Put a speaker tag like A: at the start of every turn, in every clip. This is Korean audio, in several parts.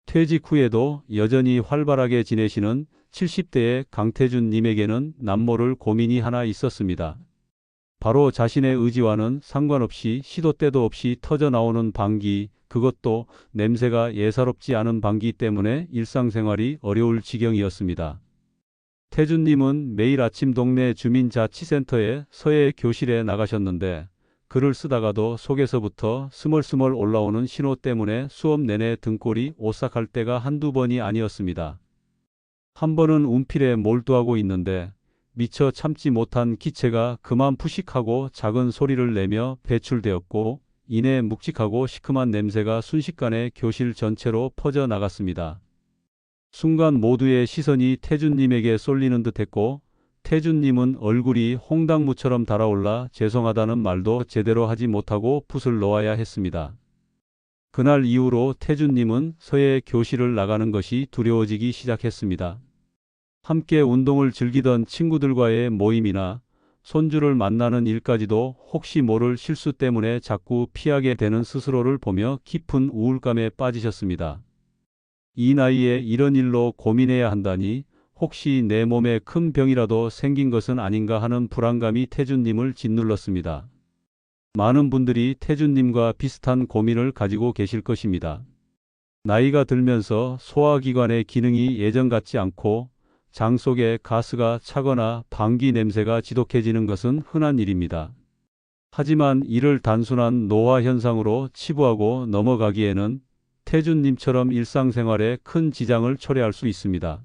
A: 퇴직 후에도 여전히 활발하게 지내시는 70대의 강태준 님에게는 남모를 고민이 하나 있었습니다. 바로 자신의 의지와는 상관없이 시도 때도 없이 터져 나오는 방귀, 그것도 냄새가 예사롭지 않은 방귀 때문에 일상생활이 어려울 지경이었습니다. 태준님은 매일 아침 동네 주민자치센터에 서예 교실에 나가셨는데 글을 쓰다가도 속에서부터 스멀스멀 올라오는 신호 때문에 수업 내내 등골이 오싹할 때가 한두 번이 아니었습니다. 한 번은 운필에 몰두하고 있는데 미처 참지 못한 기체가 그만 푸식하고 작은 소리를 내며 배출되었고 이내 묵직하고 시큼한 냄새가 순식간에 교실 전체로 퍼져 나갔습니다. 순간 모두의 시선이 태준님에게 쏠리는 듯했고 태준님은 얼굴이 홍당무처럼 달아올라 죄송하다는 말도 제대로 하지 못하고 붓을 놓아야 했습니다. 그날 이후로 태준님은 서예 교실을 나가는 것이 두려워지기 시작했습니다. 함께 운동을 즐기던 친구들과의 모임이나 손주를 만나는 일까지도 혹시 모를 실수 때문에 자꾸 피하게 되는 스스로를 보며 깊은 우울감에 빠지셨습니다. 이 나이에 이런 일로 고민해야 한다니 혹시 내 몸에 큰 병이라도 생긴 것은 아닌가 하는 불안감이 태준님을 짓눌렀습니다. 많은 분들이 태준님과 비슷한 고민을 가지고 계실 것입니다. 나이가 들면서 소화기관의 기능이 예전 같지 않고 장 속에 가스가 차거나 방귀 냄새가 지독해지는 것은 흔한 일입니다. 하지만 이를 단순한 노화 현상으로 치부하고 넘어가기에는 태준님처럼 일상생활에 큰 지장을 초래할 수 있습니다.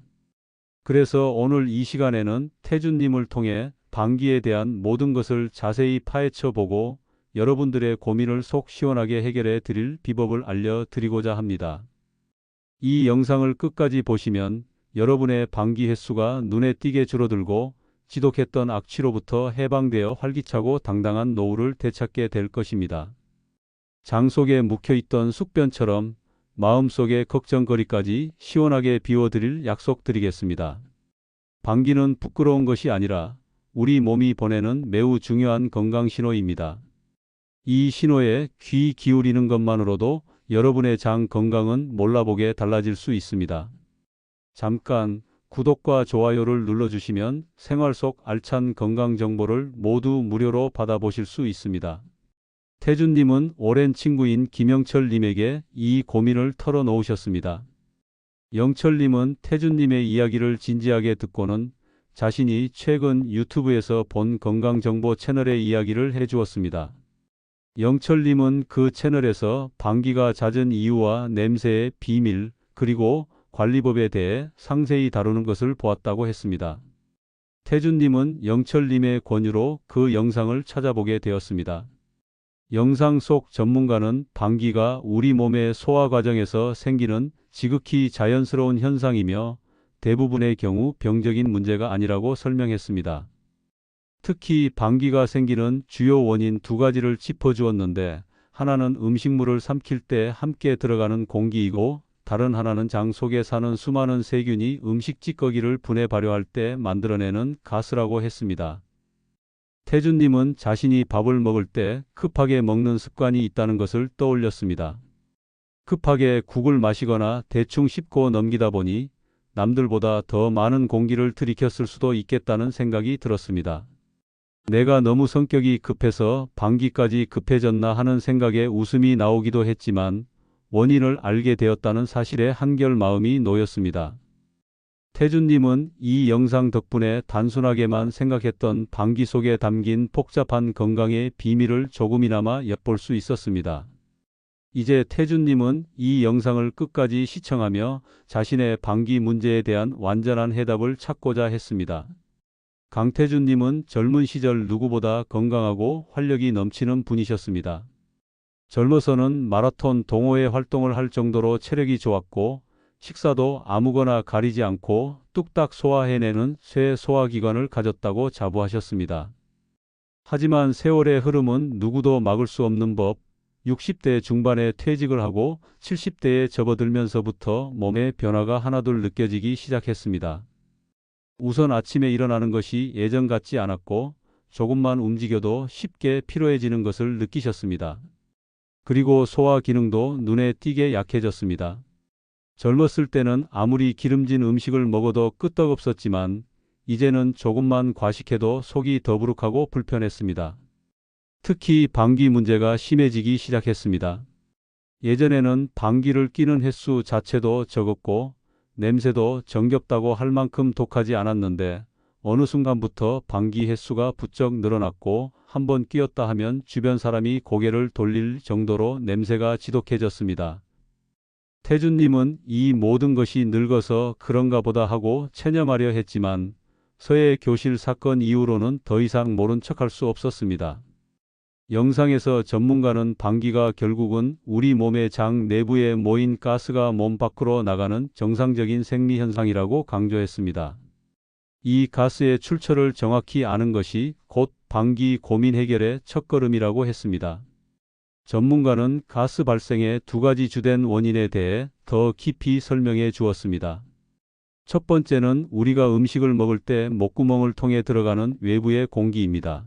A: 그래서 오늘 이 시간에는 태준님을 통해 방귀에 대한 모든 것을 자세히 파헤쳐 보고 여러분들의 고민을 속 시원하게 해결해 드릴 비법을 알려드리고자 합니다. 이 영상을 끝까지 보시면 여러분의 방귀 횟수가 눈에 띄게 줄어들고 지독했던 악취로부터 해방되어 활기차고 당당한 노후를 되찾게 될 것입니다. 장 속에 묵혀있던 숙변처럼 마음속의 걱정거리까지 시원하게 비워드릴 약속드리겠습니다. 방귀는 부끄러운 것이 아니라 우리 몸이 보내는 매우 중요한 건강 신호입니다. 이 신호에 귀 기울이는 것만으로도 여러분의 장 건강은 몰라보게 달라질 수 있습니다. 잠깐 구독과 좋아요를 눌러주시면 생활 속 알찬 건강 정보를 모두 무료로 받아보실 수 있습니다. 태준님은 오랜 친구인 김영철님에게 이 고민을 털어놓으셨습니다. 영철님은 태준님의 이야기를 진지하게 듣고는 자신이 최근 유튜브에서 본 건강정보 채널의 이야기를 해주었습니다. 영철님은 그 채널에서 방귀가 잦은 이유와 냄새의 비밀 그리고 관리법에 대해 상세히 다루는 것을 보았다고 했습니다. 태준님은 영철님의 권유로 그 영상을 찾아보게 되었습니다. 영상 속 전문가는 방귀가 우리 몸의 소화 과정에서 생기는 지극히 자연스러운 현상이며 대부분의 경우 병적인 문제가 아니라고 설명했습니다. 특히 방귀가 생기는 주요 원인 두 가지를 짚어주었는데 하나는 음식물을 삼킬 때 함께 들어가는 공기이고 다른 하나는 장 속에 사는 수많은 세균이 음식 찌꺼기를 분해 발효할 때 만들어내는 가스라고 했습니다. 태준님은 자신이 밥을 먹을 때 급하게 먹는 습관이 있다는 것을 떠올렸습니다. 급하게 국을 마시거나 대충 씹고 넘기다 보니 남들보다 더 많은 공기를 들이켰을 수도 있겠다는 생각이 들었습니다. 내가 너무 성격이 급해서 방귀까지 급해졌나 하는 생각에 웃음이 나오기도 했지만 원인을 알게 되었다는 사실에 한결 마음이 놓였습니다. 태준님은 이 영상 덕분에 단순하게만 생각했던 방귀 속에 담긴 복잡한 건강의 비밀을 조금이나마 엿볼 수 있었습니다. 이제 태준님은 이 영상을 끝까지 시청하며 자신의 방귀 문제에 대한 완전한 해답을 찾고자 했습니다. 강태준님은 젊은 시절 누구보다 건강하고 활력이 넘치는 분이셨습니다. 젊어서는 마라톤 동호회 활동을 할 정도로 체력이 좋았고 식사도 아무거나 가리지 않고 뚝딱 소화해내는 쇠 소화기관을 가졌다고 자부하셨습니다. 하지만 세월의 흐름은 누구도 막을 수 없는 법, 60대 중반에 퇴직을 하고 70대에 접어들면서부터 몸의 변화가 하나둘 느껴지기 시작했습니다. 우선 아침에 일어나는 것이 예전 같지 않았고 조금만 움직여도 쉽게 피로해지는 것을 느끼셨습니다. 그리고 소화 기능도 눈에 띄게 약해졌습니다. 젊었을 때는 아무리 기름진 음식을 먹어도 끄떡없었지만 이제는 조금만 과식해도 속이 더부룩하고 불편했습니다. 특히 방귀 문제가 심해지기 시작했습니다. 예전에는 방귀를 뀌는 횟수 자체도 적었고 냄새도 정겹다고 할 만큼 독하지 않았는데 어느 순간부터 방귀 횟수가 부쩍 늘어났고 한번 뀌었다 하면 주변 사람이 고개를 돌릴 정도로 냄새가 지독해졌습니다. 태준님은 이 모든 것이 늙어서 그런가 보다 하고 체념하려 했지만 서해 교실 사건 이후로는 더 이상 모른 척할 수 없었습니다. 영상에서 전문가는 방귀가 결국은 우리 몸의 장 내부에 모인 가스가 몸 밖으로 나가는 정상적인 생리 현상이라고 강조했습니다. 이 가스의 출처를 정확히 아는 것이 곧 방귀 고민 해결의 첫걸음이라고 했습니다. 전문가는 가스 발생의 두 가지 주된 원인에 대해 더 깊이 설명해 주었습니다. 첫 번째는 우리가 음식을 먹을 때 목구멍을 통해 들어가는 외부의 공기입니다.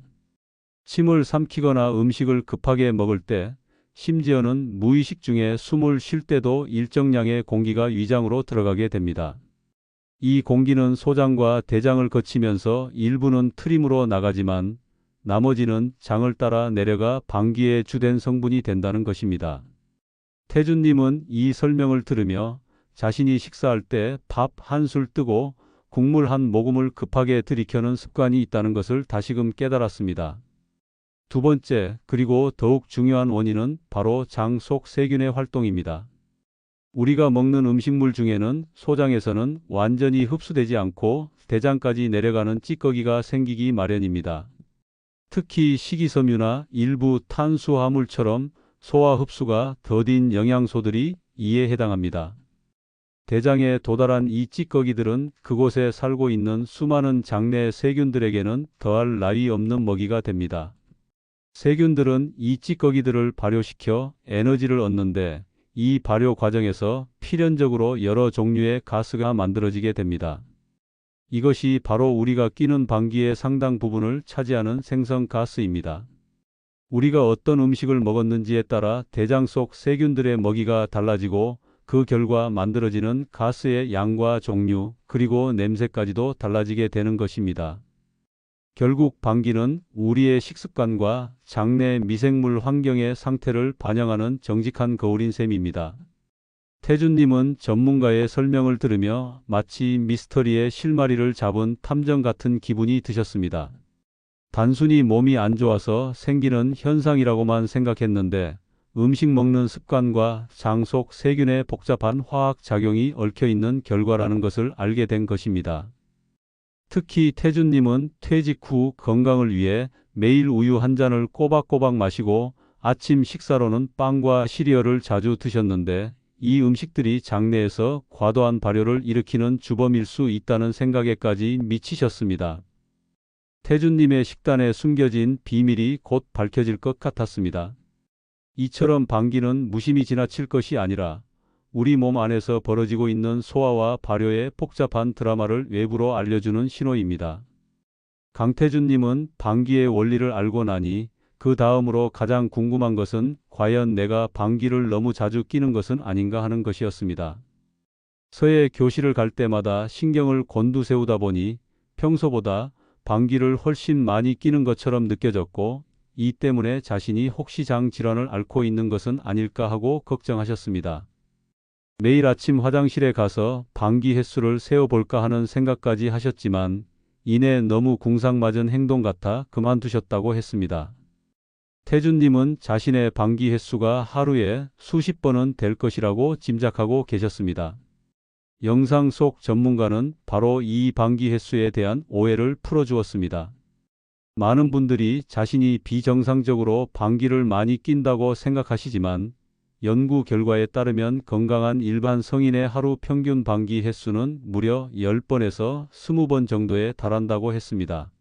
A: 침을 삼키거나 음식을 급하게 먹을 때, 심지어는 무의식 중에 숨을 쉴 때도 일정량의 공기가 위장으로 들어가게 됩니다. 이 공기는 소장과 대장을 거치면서 일부는 트림으로 나가지만 나머지는 장을 따라 내려가 방귀의 주된 성분이 된다는 것입니다. 태준님은 이 설명을 들으며 자신이 식사할 때 밥 한 술 뜨고 국물 한 모금을 급하게 들이켜는 습관이 있다는 것을 다시금 깨달았습니다. 두 번째, 그리고 더욱 중요한 원인은 바로 장 속 세균의 활동입니다. 우리가 먹는 음식물 중에는 소장에서는 완전히 흡수되지 않고 대장까지 내려가는 찌꺼기가 생기기 마련입니다. 특히 식이섬유나 일부 탄수화물처럼 소화 흡수가 더딘 영양소들이 이에 해당합니다. 대장에 도달한 이 찌꺼기들은 그곳에 살고 있는 수많은 장내 세균들에게는 더할 나위 없는 먹이가 됩니다. 세균들은 이 찌꺼기들을 발효시켜 에너지를 얻는데 이 발효 과정에서 필연적으로 여러 종류의 가스가 만들어지게 됩니다. 이것이 바로 우리가 끼는 방귀의 상당 부분을 차지하는 생성가스입니다. 우리가 어떤 음식을 먹었는지에 따라 대장 속 세균들의 먹이가 달라지고 그 결과 만들어지는 가스의 양과 종류, 그리고 냄새까지도 달라지게 되는 것입니다. 결국 방귀는 우리의 식습관과 장내 미생물 환경의 상태를 반영하는 정직한 거울인 셈입니다. 태준님은 전문가의 설명을 들으며 마치 미스터리의 실마리를 잡은 탐정 같은 기분이 드셨습니다. 단순히 몸이 안 좋아서 생기는 현상이라고만 생각했는데 음식 먹는 습관과 장 속 세균의 복잡한 화학 작용이 얽혀 있는 결과라는 것을 알게 된 것입니다. 특히 태준님은 퇴직 후 건강을 위해 매일 우유 한 잔을 꼬박꼬박 마시고 아침 식사로는 빵과 시리얼을 자주 드셨는데 이 음식들이 장내에서 과도한 발효를 일으키는 주범일 수 있다는 생각에까지 미치셨습니다. 태준님의 식단에 숨겨진 비밀이 곧 밝혀질 것 같았습니다. 이처럼 방귀는 무심히 지나칠 것이 아니라 우리 몸 안에서 벌어지고 있는 소화와 발효의 복잡한 드라마를 외부로 알려주는 신호입니다. 강태준님은 방귀의 원리를 알고 나니 그 다음으로 가장 궁금한 것은 과연 내가 방귀를 너무 자주 뀌는 것은 아닌가 하는 것이었습니다. 서예 교실을 갈 때마다 신경을 곤두세우다 보니 평소보다 방귀를 훨씬 많이 뀌는 것처럼 느껴졌고 이 때문에 자신이 혹시 장 질환을 앓고 있는 것은 아닐까 하고 걱정하셨습니다. 매일 아침 화장실에 가서 방귀 횟수를 세어볼까 하는 생각까지 하셨지만 이내 너무 궁상맞은 행동 같아 그만두셨다고 했습니다. 태준님은 자신의 방귀 횟수가 하루에 수십 번은 될 것이라고 짐작하고 계셨습니다. 영상 속 전문가는 바로 이 방귀 횟수에 대한 오해를 풀어주었습니다. 많은 분들이 자신이 비정상적으로 방귀를 많이 낀다고 생각하시지만 연구 결과에 따르면 건강한 일반 성인의 하루 평균 방귀 횟수는 무려 10번에서 20번 정도에 달한다고 했습니다.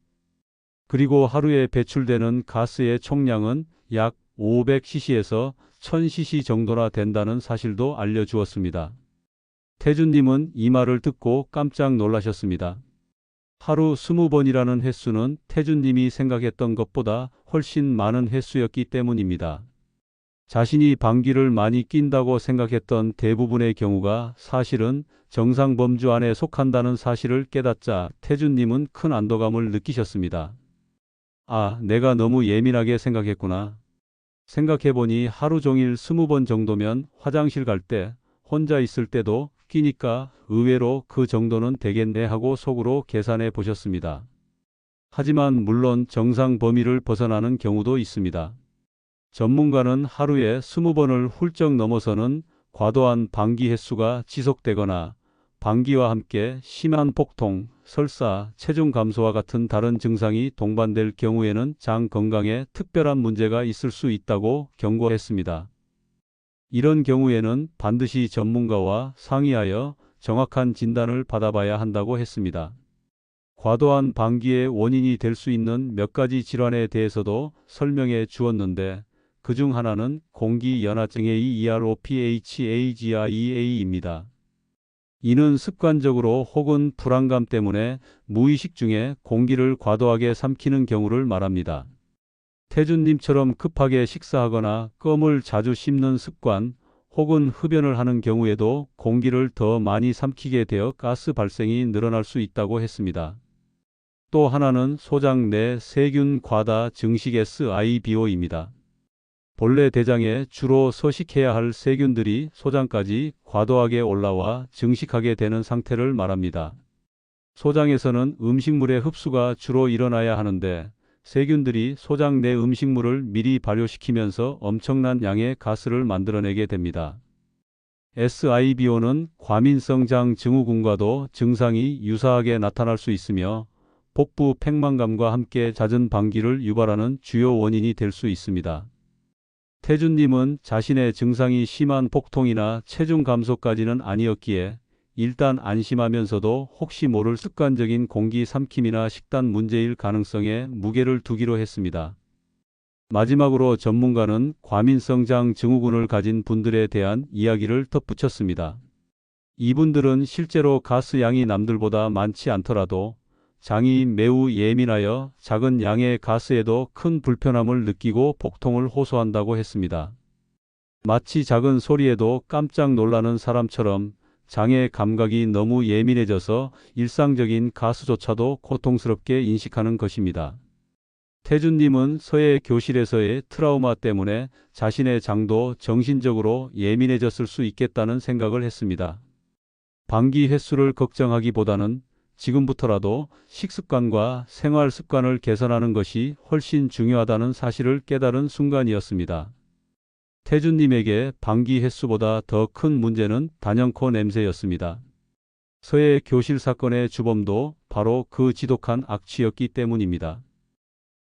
A: 그리고 하루에 배출되는 가스의 총량은 약 500cc에서 1000cc 정도나 된다는 사실도 알려주었습니다. 태준님은 이 말을 듣고 깜짝 놀라셨습니다. 하루 20번이라는 횟수는 태준님이 생각했던 것보다 훨씬 많은 횟수였기 때문입니다. 자신이 방귀를 많이 낀다고 생각했던 대부분의 경우가 사실은 정상 범주 안에 속한다는 사실을 깨닫자 태준님은 큰 안도감을 느끼셨습니다. 아, 내가 너무 예민하게 생각했구나. 생각해보니 하루 종일 20번 정도면 화장실 갈 때, 혼자 있을 때도 끼니까 의외로 그 정도는 되겠네 하고 속으로 계산해 보셨습니다. 하지만 물론 정상 범위를 벗어나는 경우도 있습니다. 전문가는 하루에 20번을 훌쩍 넘어서는 과도한 방귀 횟수가 지속되거나 방귀와 함께 심한 복통, 설사, 체중 감소와 같은 다른 증상이 동반될 경우에는 장 건강에 특별한 문제가 있을 수 있다고 경고했습니다. 이런 경우에는 반드시 전문가와 상의하여 정확한 진단을 받아봐야 한다고 했습니다. 과도한 방귀의 원인이 될 수 있는 몇 가지 질환에 대해서도 설명해 주었는데 그중 하나는 공기연화증의 EROPHAGREA입니다. 이는 습관적으로 혹은 불안감 때문에 무의식 중에 공기를 과도하게 삼키는 경우를 말합니다. 태준님처럼 급하게 식사하거나 껌을 자주 씹는 습관 혹은 흡연을 하는 경우에도 공기를 더 많이 삼키게 되어 가스 발생이 늘어날 수 있다고 했습니다. 또 하나는 소장 내 세균 과다 증식 SIBO입니다. 본래 대장에 주로 서식해야 할 세균들이 소장까지 과도하게 올라와 증식하게 되는 상태를 말합니다. 소장에서는 음식물의 흡수가 주로 일어나야 하는데 세균들이 소장 내 음식물을 미리 발효시키면서 엄청난 양의 가스를 만들어내게 됩니다. SIBO는 과민성 장 증후군과도 증상이 유사하게 나타날 수 있으며 복부 팽만감과 함께 잦은 방귀를 유발하는 주요 원인이 될 수 있습니다. 태준님은 자신의 증상이 심한 복통이나 체중 감소까지는 아니었기에 일단 안심하면서도 혹시 모를 습관적인 공기 삼킴이나 식단 문제일 가능성에 무게를 두기로 했습니다. 마지막으로 전문가는 과민성장 증후군을 가진 분들에 대한 이야기를 덧붙였습니다. 이분들은 실제로 가스 양이 남들보다 많지 않더라도 장이 매우 예민하여 작은 양의 가스에도 큰 불편함을 느끼고 복통을 호소한다고 했습니다. 마치 작은 소리에도 깜짝 놀라는 사람처럼 장의 감각이 너무 예민해져서 일상적인 가스조차도 고통스럽게 인식하는 것입니다. 태준님은 서예 교실에서의 트라우마 때문에 자신의 장도 정신적으로 예민해졌을 수 있겠다는 생각을 했습니다. 방귀 횟수를 걱정하기보다는 지금부터라도 식습관과 생활 습관을 개선하는 것이 훨씬 중요하다는 사실을 깨달은 순간이었습니다. 태준님에게 방귀 횟수보다 더 큰 문제는 단연코 냄새였습니다. 서예 교실 사건의 주범도 바로 그 지독한 악취였기 때문입니다.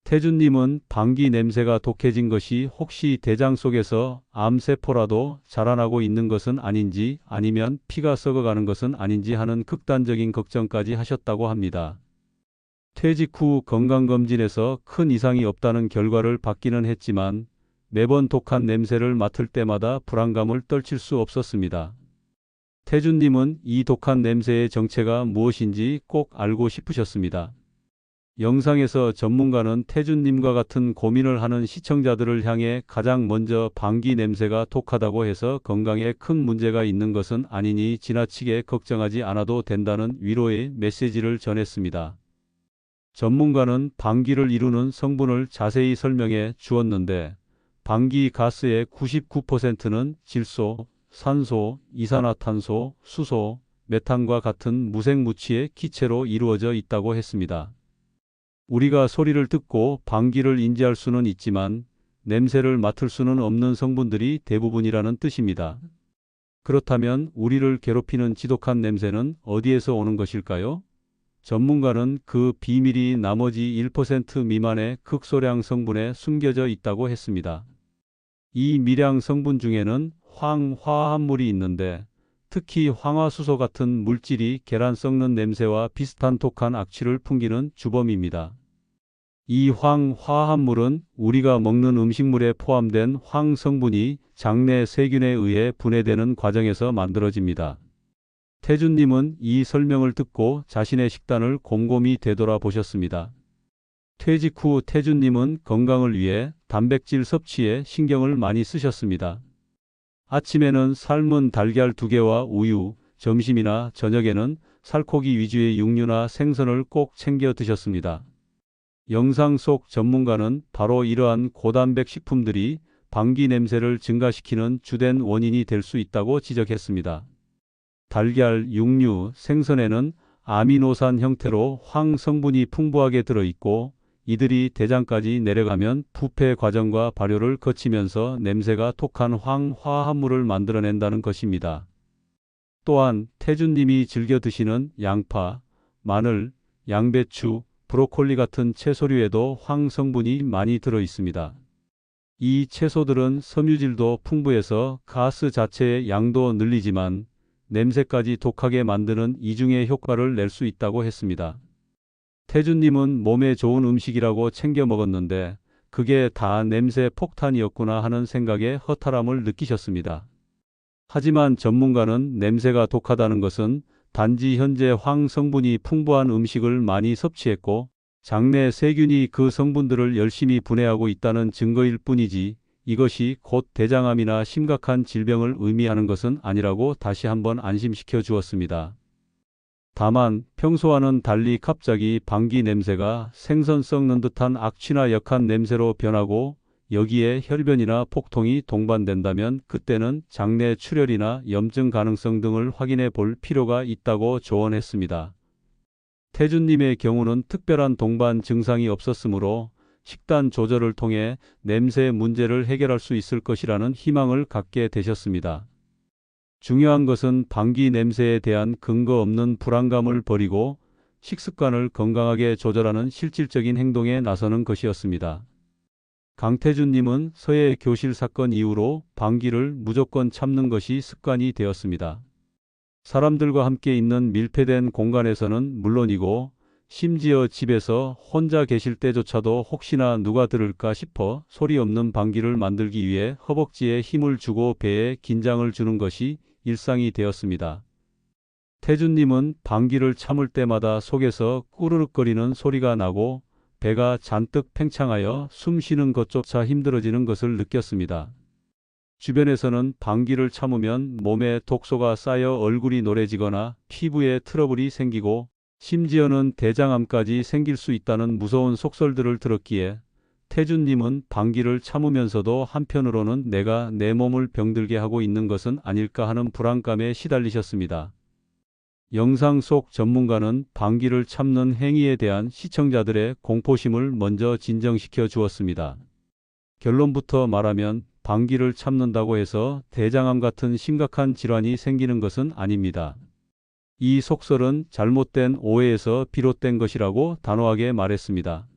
A: 태준님은 방귀 냄새가 독해진 것이 혹시 대장 속에서 암세포라도 자라나고 있는 것은 아닌지 아니면 피가 썩어가는 것은 아닌지 하는 극단적인 걱정까지 하셨다고 합니다. 퇴직 후 건강검진에서 큰 이상이 없다는 결과를 받기는 했지만 매번 독한 냄새를 맡을 때마다 불안감을 떨칠 수 없었습니다. 태준님은 이 독한 냄새의 정체가 무엇인지 꼭 알고 싶으셨습니다. 영상에서 전문가는 태준님과 같은 고민을 하는 시청자들을 향해 가장 먼저 방귀 냄새가 독하다고 해서 건강에 큰 문제가 있는 것은 아니니 지나치게 걱정하지 않아도 된다는 위로의 메시지를 전했습니다. 전문가는 방귀를 이루는 성분을 자세히 설명해 주었는데 방귀 가스의 99%는 질소, 산소, 이산화탄소, 수소, 메탄과 같은 무색무취의 기체로 이루어져 있다고 했습니다. 우리가 소리를 듣고 방귀를 인지할 수는 있지만 냄새를 맡을 수는 없는 성분들이 대부분이라는 뜻입니다. 그렇다면 우리를 괴롭히는 지독한 냄새는 어디에서 오는 것일까요? 전문가는 그 비밀이 나머지 1% 미만의 극소량 성분에 숨겨져 있다고 했습니다. 이 미량 성분 중에는 황화합물이 있는데 특히 황화수소 같은 물질이 계란 썩는 냄새와 비슷한 독한 악취를 풍기는 주범입니다. 이 황화합물은 우리가 먹는 음식물에 포함된 황 성분이 장내 세균에 의해 분해되는 과정에서 만들어집니다. 태준님은 이 설명을 듣고 자신의 식단을 곰곰이 되돌아보셨습니다. 퇴직 후 태준님은 건강을 위해 단백질 섭취에 신경을 많이 쓰셨습니다. 아침에는 삶은 달걀 2개와 우유, 점심이나 저녁에는 살코기 위주의 육류나 생선을 꼭 챙겨 드셨습니다. 영상 속 전문가는 바로 이러한 고단백 식품들이 방귀 냄새를 증가시키는 주된 원인이 될 수 있다고 지적했습니다. 달걀, 육류, 생선에는 아미노산 형태로 황 성분이 풍부하게 들어있고 이들이 대장까지 내려가면 부패 과정과 발효를 거치면서 냄새가 독한 황 화합물을 만들어낸다는 것입니다. 또한 태준님이 즐겨 드시는 양파, 마늘, 양배추, 브로콜리 같은 채소류에도 황 성분이 많이 들어 있습니다. 이 채소들은 섬유질도 풍부해서 가스 자체의 양도 늘리지만 냄새까지 독하게 만드는 이중의 효과를 낼 수 있다고 했습니다. 태준님은 몸에 좋은 음식이라고 챙겨 먹었는데 그게 다 냄새 폭탄이었구나 하는 생각에 허탈함을 느끼셨습니다. 하지만 전문가는 냄새가 독하다는 것은 단지 현재 황 성분이 풍부한 음식을 많이 섭취했고 장내 세균이 그 성분들을 열심히 분해하고 있다는 증거일 뿐이지 이것이 곧 대장암이나 심각한 질병을 의미하는 것은 아니라고 다시 한번 안심시켜 주었습니다. 다만 평소와는 달리 갑자기 방귀 냄새가 생선 썩는 듯한 악취나 역한 냄새로 변하고 여기에 혈변이나 폭통이 동반된다면 그때는 장내 출혈이나 염증 가능성 등을 확인해 볼 필요가 있다고 조언했습니다. 태준님의 경우는 특별한 동반 증상이 없었으므로 식단 조절을 통해 냄새 문제를 해결할 수 있을 것이라는 희망을 갖게 되셨습니다. 중요한 것은 방귀 냄새에 대한 근거 없는 불안감을 버리고 식습관을 건강하게 조절하는 실질적인 행동에 나서는 것이었습니다. 강태준님은 서해 교실 사건 이후로 방귀를 무조건 참는 것이 습관이 되었습니다. 사람들과 함께 있는 밀폐된 공간에서는 물론이고 심지어 집에서 혼자 계실 때조차도 혹시나 누가 들을까 싶어 소리 없는 방귀를 만들기 위해 허벅지에 힘을 주고 배에 긴장을 주는 것이 일상이 되었습니다. 태준님은 방귀를 참을 때마다 속에서 꾸르륵거리는 소리가 나고 배가 잔뜩 팽창하여 숨 쉬는 것조차 힘들어지는 것을 느꼈습니다. 주변에서는 방귀를 참으면 몸에 독소가 쌓여 얼굴이 노래지거나 피부에 트러블이 생기고 심지어는 대장암까지 생길 수 있다는 무서운 속설들을 들었기에 태준님은 방귀를 참으면서도 한편으로는 내가 내 몸을 병들게 하고 있는 것은 아닐까 하는 불안감에 시달리셨습니다. 영상 속 전문가는 방귀를 참는 행위에 대한 시청자들의 공포심을 먼저 진정시켜 주었습니다. 결론부터 말하면 방귀를 참는다고 해서 대장암 같은 심각한 질환이 생기는 것은 아닙니다. 이 속설은 잘못된 오해에서 비롯된 것이라고 단호하게 말했습니다.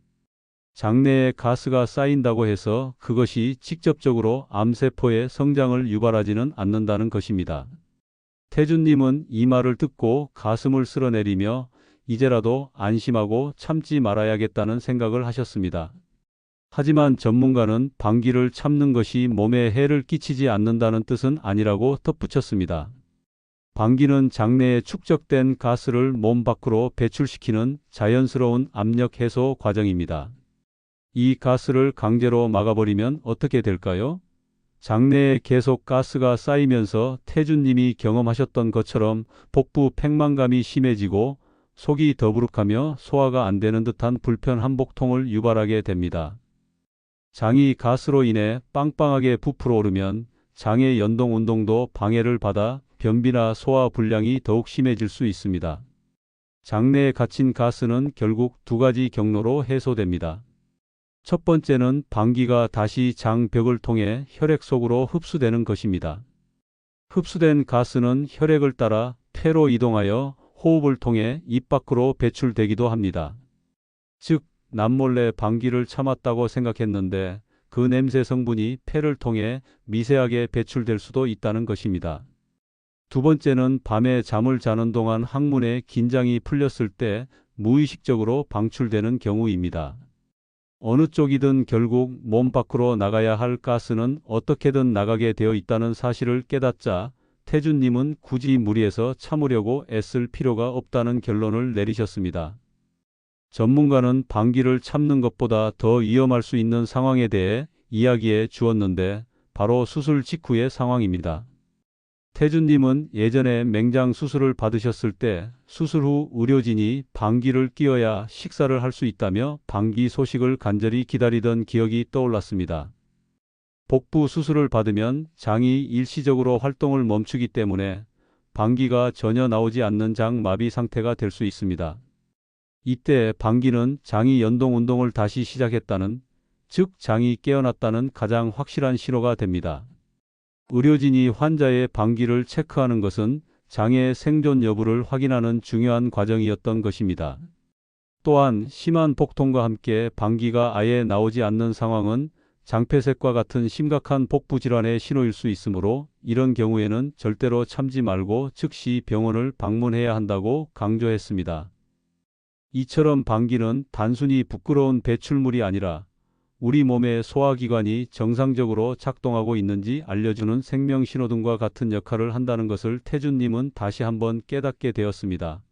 A: 장내에 가스가 쌓인다고 해서 그것이 직접적으로 암세포의 성장을 유발하지는 않는다는 것입니다. 태준님은 이 말을 듣고 가슴을 쓸어내리며 이제라도 안심하고 참지 말아야겠다는 생각을 하셨습니다. 하지만 전문가는 방귀를 참는 것이 몸에 해를 끼치지 않는다는 뜻은 아니라고 덧붙였습니다. 방귀는 장내에 축적된 가스를 몸 밖으로 배출시키는 자연스러운 압력 해소 과정입니다. 이 가스를 강제로 막아버리면 어떻게 될까요? 장내에 계속 가스가 쌓이면서 태준님이 경험하셨던 것처럼 복부 팽만감이 심해지고 속이 더부룩하며 소화가 안 되는 듯한 불편한복통을 유발하게 됩니다. 장이 가스로 인해 빵빵하게 부풀어 오르면 장의 연동 운동도 방해를 받아 변비나 소화 불량이 더욱 심해질 수 있습니다. 장내에 갇힌 가스는 결국 두 가지 경로로 해소됩니다. 첫 번째는 방귀가 다시 장벽을 통해 혈액 속으로 흡수되는 것입니다. 흡수된 가스는 혈액을 따라 폐로 이동하여 호흡을 통해 입 밖으로 배출되기도 합니다. 즉, 남몰래 방귀를 참았다고 생각했는데 그 냄새 성분이 폐를 통해 미세하게 배출될 수도 있다는 것입니다. 두 번째는 밤에 잠을 자는 동안 항문에 긴장이 풀렸을 때 무의식적으로 방출되는 경우입니다. 어느 쪽이든 결국 몸 밖으로 나가야 할 가스는 어떻게든 나가게 되어 있다는 사실을 깨닫자 태준님은 굳이 무리해서 참으려고 애쓸 필요가 없다는 결론을 내리셨습니다. 전문가는 방귀를 참는 것보다 더 위험할 수 있는 상황에 대해 이야기해 주었는데 바로 수술 직후의 상황입니다. 태준님은 예전에 맹장 수술을 받으셨을 때 수술 후 의료진이 방귀를 뀌어야 식사를 할 수 있다며 방귀 소식을 간절히 기다리던 기억이 떠올랐습니다. 복부 수술을 받으면 장이 일시적으로 활동을 멈추기 때문에 방귀가 전혀 나오지 않는 장마비 상태가 될 수 있습니다. 이때 방귀는 장이 연동 운동을 다시 시작했다는, 즉 장이 깨어났다는 가장 확실한 신호가 됩니다. 의료진이 환자의 방귀를 체크하는 것은 장의 생존 여부를 확인하는 중요한 과정이었던 것입니다. 또한 심한 복통과 함께 방귀가 아예 나오지 않는 상황은 장폐색과 같은 심각한 복부 질환의 신호일 수 있으므로 이런 경우에는 절대로 참지 말고 즉시 병원을 방문해야 한다고 강조했습니다. 이처럼 방귀는 단순히 부끄러운 배출물이 아니라 우리 몸의 소화기관이 정상적으로 작동하고 있는지 알려주는 생명신호등과 같은 역할을 한다는 것을 태준님은 다시 한번 깨닫게 되었습니다.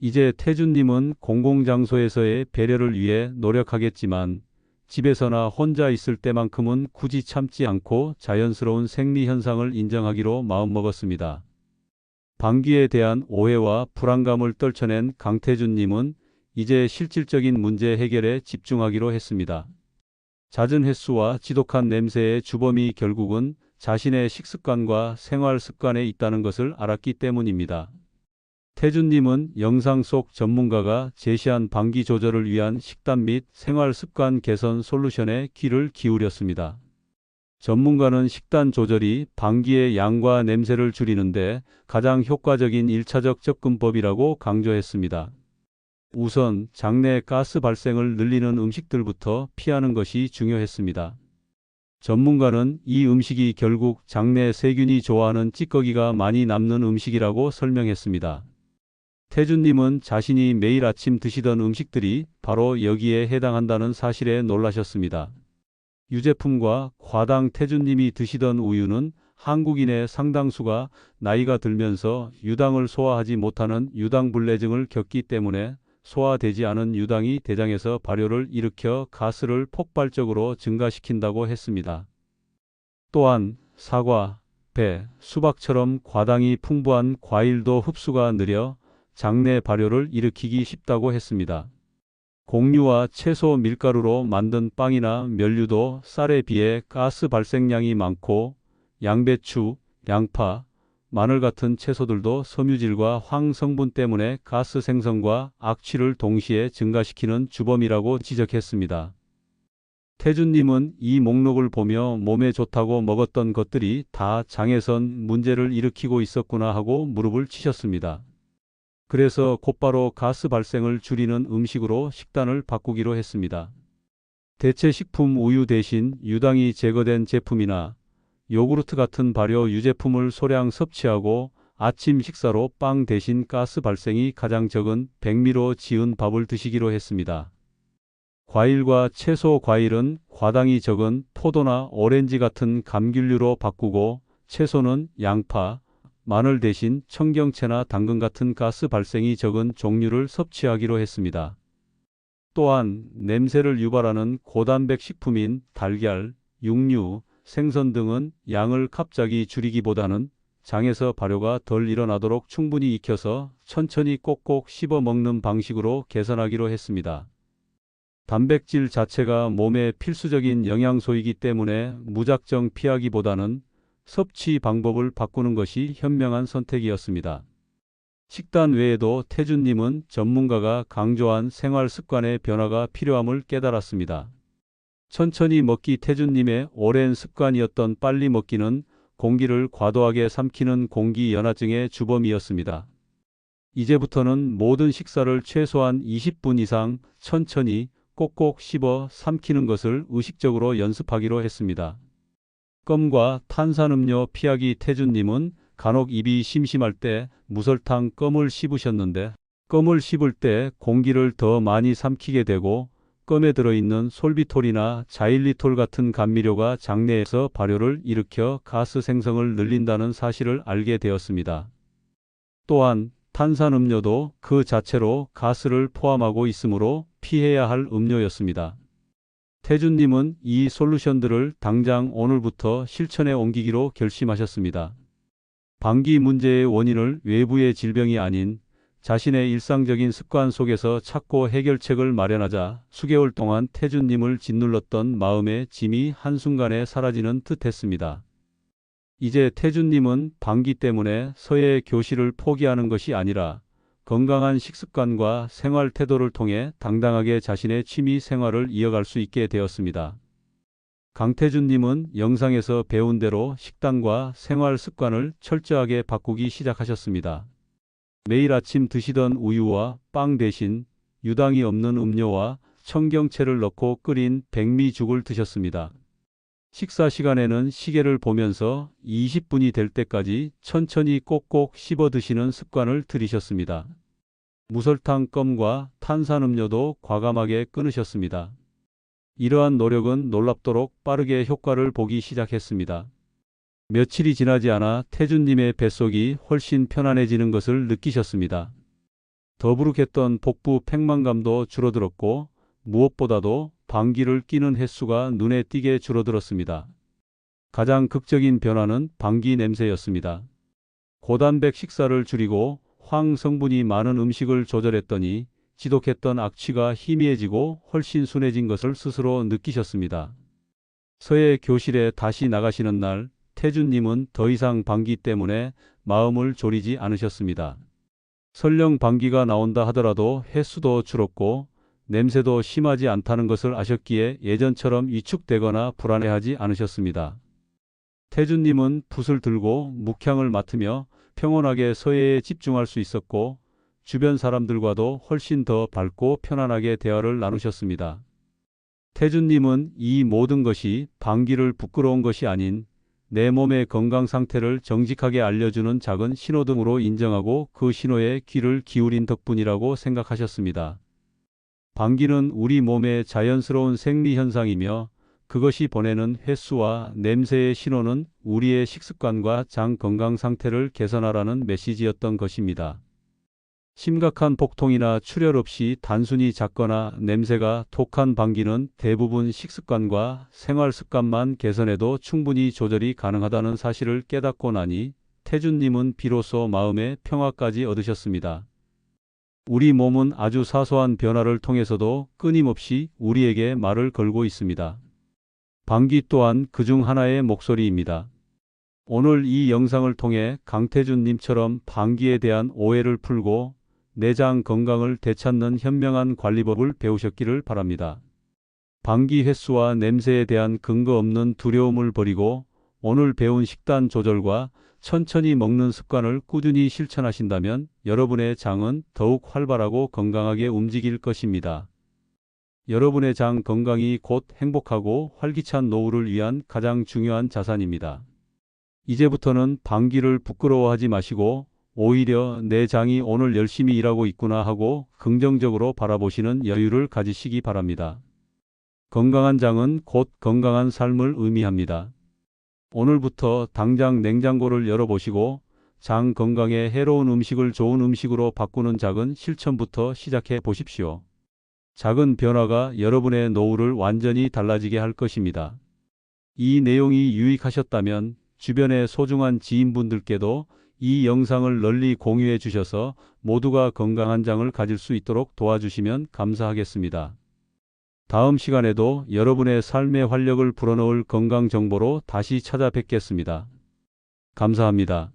A: 이제 태준님은 공공장소에서의 배려를 위해 노력하겠지만 집에서나 혼자 있을 때만큼은 굳이 참지 않고 자연스러운 생리 현상을 인정하기로 마음먹었습니다. 방귀에 대한 오해와 불안감을 떨쳐낸 강태준님은 이제 실질적인 문제 해결에 집중하기로 했습니다. 잦은 횟수와 지독한 냄새의 주범이 결국은 자신의 식습관과 생활 습관에 있다는 것을 알았기 때문입니다. 태준님은 영상 속 전문가가 제시한 방귀 조절을 위한 식단 및 생활 습관 개선 솔루션에 귀를 기울였습니다. 전문가는 식단 조절이 방귀의 양과 냄새를 줄이는데 가장 효과적인 1차적 접근법이라고 강조했습니다. 우선 장내 가스 발생을 늘리는 음식들부터 피하는 것이 중요했습니다. 전문가는 이 음식이 결국 장내 세균이 좋아하는 찌꺼기가 많이 남는 음식이라고 설명했습니다. 태준님은 자신이 매일 아침 드시던 음식들이 바로 여기에 해당한다는 사실에 놀라셨습니다. 유제품과 과당. 태준님이 드시던 우유는 한국인의 상당수가 나이가 들면서 유당을 소화하지 못하는 유당불내증을 겪기 때문에 소화되지 않은 유당이 대장에서 발효를 일으켜 가스를 폭발적으로 증가시킨다고 했습니다. 또한 사과, 배, 수박처럼 과당이 풍부한 과일도 흡수가 느려 장내 발효를 일으키기 쉽다고 했습니다. 곡류와 채소 밀가루로 만든 빵이나 면류도 쌀에 비해 가스 발생량이 많고 양배추, 양파, 마늘 같은 채소들도 섬유질과 황 성분 때문에 가스 생성과 악취를 동시에 증가시키는 주범이라고 지적했습니다. 태준님은 이 목록을 보며 몸에 좋다고 먹었던 것들이 다 장에선 문제를 일으키고 있었구나 하고 무릎을 치셨습니다. 그래서 곧바로 가스 발생을 줄이는 음식으로 식단을 바꾸기로 했습니다. 대체 식품 우유 대신 유당이 제거된 제품이나 요구르트 같은 발효 유제품을 소량 섭취하고 아침 식사로 빵 대신 가스 발생이 가장 적은 백미로 지은 밥을 드시기로 했습니다. 과일과 채소. 과일은 과당이 적은 포도나 오렌지 같은 감귤류로 바꾸고 채소는 양파, 마늘 대신 청경채나 당근 같은 가스 발생이 적은 종류를 섭취하기로 했습니다. 또한 냄새를 유발하는 고단백 식품인 달걀, 육류, 생선 등은 양을 갑자기 줄이기보다는 장에서 발효가 덜 일어나도록 충분히 익혀서 천천히 꼭꼭 씹어 먹는 방식으로 개선하기로 했습니다. 단백질 자체가 몸의 필수적인 영양소이기 때문에 무작정 피하기보다는 섭취 방법을 바꾸는 것이 현명한 선택이었습니다. 식단 외에도 태준님은 전문가가 강조한 생활 습관의 변화가 필요함을 깨달았습니다. 천천히 먹기. 태준님의 오랜 습관이었던 빨리 먹기는 공기를 과도하게 삼키는 공기연화증의 주범이었습니다. 이제부터는 모든 식사를 최소한 20분 이상 천천히 꼭꼭 씹어 삼키는 것을 의식적으로 연습하기로 했습니다. 껌과 탄산음료 피하기. 태준님은 간혹 입이 심심할 때 무설탕 껌을 씹으셨는데 껌을 씹을 때 공기를 더 많이 삼키게 되고 껌에 들어있는 솔비톨이나 자일리톨 같은 감미료가 장내에서 발효를 일으켜 가스 생성을 늘린다는 사실을 알게 되었습니다. 또한 탄산음료도 그 자체로 가스를 포함하고 있으므로 피해야 할 음료였습니다. 태준님은 이 솔루션들을 당장 오늘부터 실천에 옮기기로 결심하셨습니다. 방기 문제의 원인을 외부의 질병이 아닌 자신의 일상적인 습관 속에서 찾고 해결책을 마련하자 수개월 동안 태준님을 짓눌렀던 마음의 짐이 한순간에 사라지는 듯 했습니다. 이제 태준님은 방기 때문에 서예 교실을 포기하는 것이 아니라 건강한 식습관과 생활 태도를 통해 당당하게 자신의 취미 생활을 이어갈 수 있게 되었습니다. 강태준님은 영상에서 배운 대로 식단과 생활 습관을 철저하게 바꾸기 시작하셨습니다. 매일 아침 드시던 우유와 빵 대신 유당이 없는 음료와 청경채를 넣고 끓인 백미죽을 드셨습니다. 식사 시간에는 시계를 보면서 20분이 될 때까지 천천히 꼭꼭 씹어 드시는 습관을 들이셨습니다. 무설탕 껌과 탄산음료도 과감하게 끊으셨습니다. 이러한 노력은 놀랍도록 빠르게 효과를 보기 시작했습니다. 며칠이 지나지 않아 태준님의 뱃속이 훨씬 편안해지는 것을 느끼셨습니다. 더부룩했던 복부 팽만감도 줄어들었고 무엇보다도 방귀를 뀌는 횟수가 눈에 띄게 줄어들었습니다. 가장 극적인 변화는 방귀 냄새였습니다. 고단백 식사를 줄이고 황 성분이 많은 음식을 조절했더니 지독했던 악취가 희미해지고 훨씬 순해진 것을 스스로 느끼셨습니다. 서예 교실에 다시 나가시는 날 태준님은 더 이상 방귀 때문에 마음을 졸이지 않으셨습니다. 설령 방귀가 나온다 하더라도 횟수도 줄었고 냄새도 심하지 않다는 것을 아셨기에 예전처럼 위축되거나 불안해하지 않으셨습니다. 태준님은 붓을 들고 묵향을 맡으며 평온하게 서예에 집중할 수 있었고 주변 사람들과도 훨씬 더 밝고 편안하게 대화를 나누셨습니다. 태준님은 이 모든 것이 방귀를 부끄러운 것이 아닌 내 몸의 건강 상태를 정직하게 알려주는 작은 신호등으로 인정하고 그 신호에 귀를 기울인 덕분이라고 생각하셨습니다. 방귀는 우리 몸의 자연스러운 생리현상이며 그것이 보내는 횟수와 냄새의 신호는 우리의 식습관과 장 건강 상태를 개선하라는 메시지였던 것입니다. 심각한 복통이나 출혈 없이 단순히 작거나 냄새가 독한 방귀는 대부분 식습관과 생활 습관만 개선해도 충분히 조절이 가능하다는 사실을 깨닫고 나니 태준님은 비로소 마음의 평화까지 얻으셨습니다. 우리 몸은 아주 사소한 변화를 통해서도 끊임없이 우리에게 말을 걸고 있습니다. 방귀 또한 그중 하나의 목소리입니다. 오늘 이 영상을 통해 강태준님처럼 방귀에 대한 오해를 풀고 내장 건강을 되찾는 현명한 관리법을 배우셨기를 바랍니다. 방귀 횟수와 냄새에 대한 근거 없는 두려움을 버리고 오늘 배운 식단 조절과 천천히 먹는 습관을 꾸준히 실천하신다면 여러분의 장은 더욱 활발하고 건강하게 움직일 것입니다. 여러분의 장 건강이 곧 행복하고 활기찬 노후를 위한 가장 중요한 자산입니다. 이제부터는 방귀를 부끄러워하지 마시고 오히려 내 장이 오늘 열심히 일하고 있구나 하고 긍정적으로 바라보시는 여유를 가지시기 바랍니다. 건강한 장은 곧 건강한 삶을 의미합니다. 오늘부터 당장 냉장고를 열어보시고 장 건강에 해로운 음식을 좋은 음식으로 바꾸는 작은 실천부터 시작해 보십시오. 작은 변화가 여러분의 노후를 완전히 달라지게 할 것입니다. 이 내용이 유익하셨다면 주변의 소중한 지인분들께도 이 영상을 널리 공유해 주셔서 모두가 건강한 장을 가질 수 있도록 도와주시면 감사하겠습니다. 다음 시간에도 여러분의 삶의 활력을 불어넣을 건강 정보로 다시 찾아뵙겠습니다. 감사합니다.